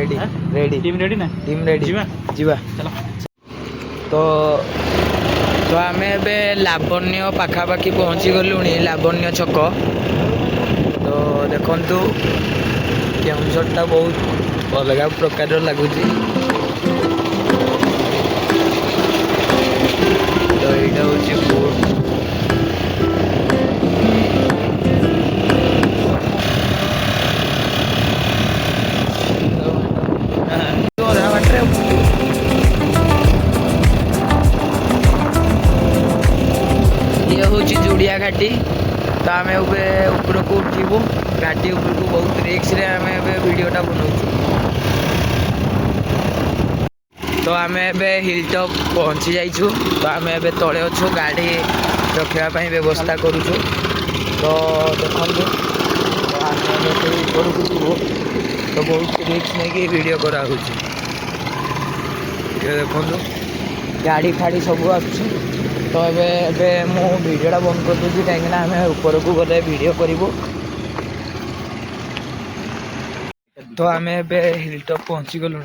ready ready team ready ना team ready जीवा चलो तो तो आम ए लावण्य पाखापाखि पहुँची गलु लावण्य छक तो देखु केउझरटा बहुत अलग प्रकार लगुच तो यहाँ हूँ बोट जुड़िया घाटी तो आम ऊपर को उठू घाटी ऊपर को बहुत रिक्स रे आम वीडियोटा बनाऊँ तो आम हिल टॉप पहुँची जाइछु तो आम तले अच्छु गाड़ी रखापी व्यवस्था करुचु तो देखो तो आम ऊपर को जीवु तो बहुत रिक्स नहीं कि वीडियो कराऊँ देखो गाड़ी फाड़ी सब आसु तो ये मु वीडियोटा बंद कर दूसरी कहीं आम ऊपर को गले वीडियो करूँ तो आम हिल टॉप पहुँची गलु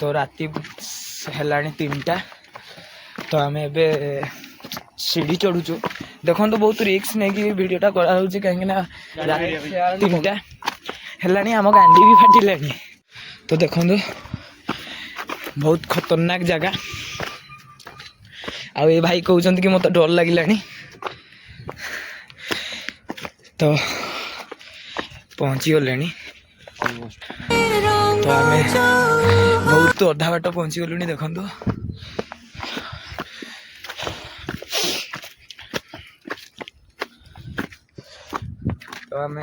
तो राति है 3टा तो आम सीढ़ी चढ़ुचु देखो तो बहुत रिक्स नहीं कि वीडियोटा कराऊँ कहीं 3टा है आम गांडी भी फाटिलानी तो देखो बहुत खतरनाक जगह आ ये भाई कहते कि मत डर लगे तो पहुँची गले तो आम बहुत अधा बाट पहुँची गलु देखु तो आम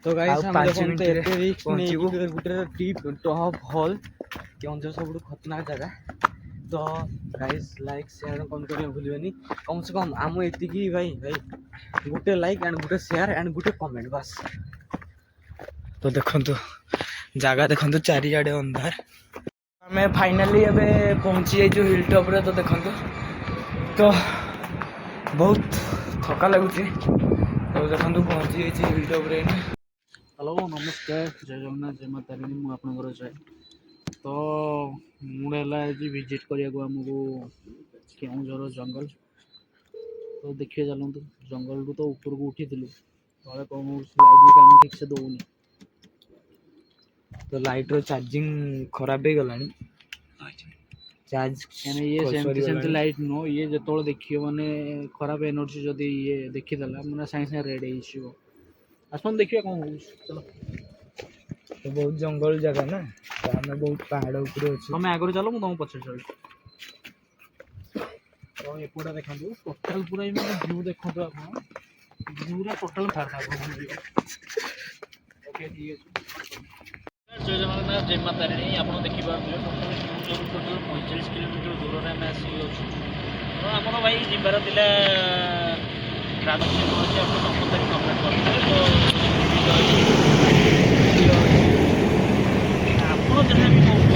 तो गाइस हम 5 मिनट पहुँचू गोटे ट्रिप टॉप हॉल केउझर सब खतरनाक जगह तो गाइस लाइक शेयर कमेंट करने भूलिए कम से कम आम ये भाई भाई गोटे लाइक एंड गोटे शेयर एंड गोटे कमेंट बस तो देखो जगह देखो चारिआडे अंधार आम फाइनाली एवं पहुँची जाइए हिल टॉप रे तो देखो तो बहुत थका लगुच तो देखो पहुँची जाइए हिल टॉप रे हेलो नमस्कार जय जगन्नाथ जय माता तारिणी मु आपनकर जय तो मुझे विजिट करने आमको केउझर जंगल तो देखिए चलते जंगल रू तो ऊपर को उठी तले कौन लाइट भी काम ठीक से दौनी तो लाइट रो चार्जिंग खराब हो गला चार्ज ये सेमती लाइट नो ये जो देखिए माने खराब एनर्जी जदि ये देखीदेला मैंने साइंस रेड हो आसन देखिए कौन हो चलो तो बहुत जंगल जगह ना तो आम बहुत पहाड़ ऊपर अच्छे तुम आगे चलो मुझे तुम पचे चल तो एपटा देखा टोटाल पूरा व्यू देखो आप व्यूरा टोटाल ओके जय जगन्नाथ जय माता तारिणी आप देखिए टोटाल 45 किलोमीटर दूर में आम आसी तो आम भाई जीवार था राजस्थान आप नंबर कमेंट करते तो आप जहाँ भी कहते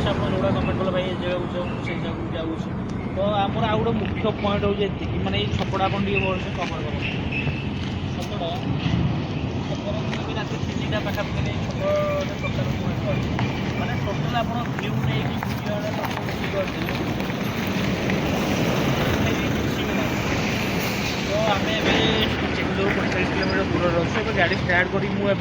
आप जोड़ा कमेंट कले भाई जगह से जगह जाऊँ तो आमर आउ गए मुख्य पॉइंट हो माने छपड़ा आप भलसे कवर कर छपड़ा रात 3टा पाखापाखि छपड़ा पॉइंट मैंने टोटाल आप व्यू नहीं तो आम 45 किलोमीटर दूर अच्छे गाड़ी स्टार्ट करी मुझे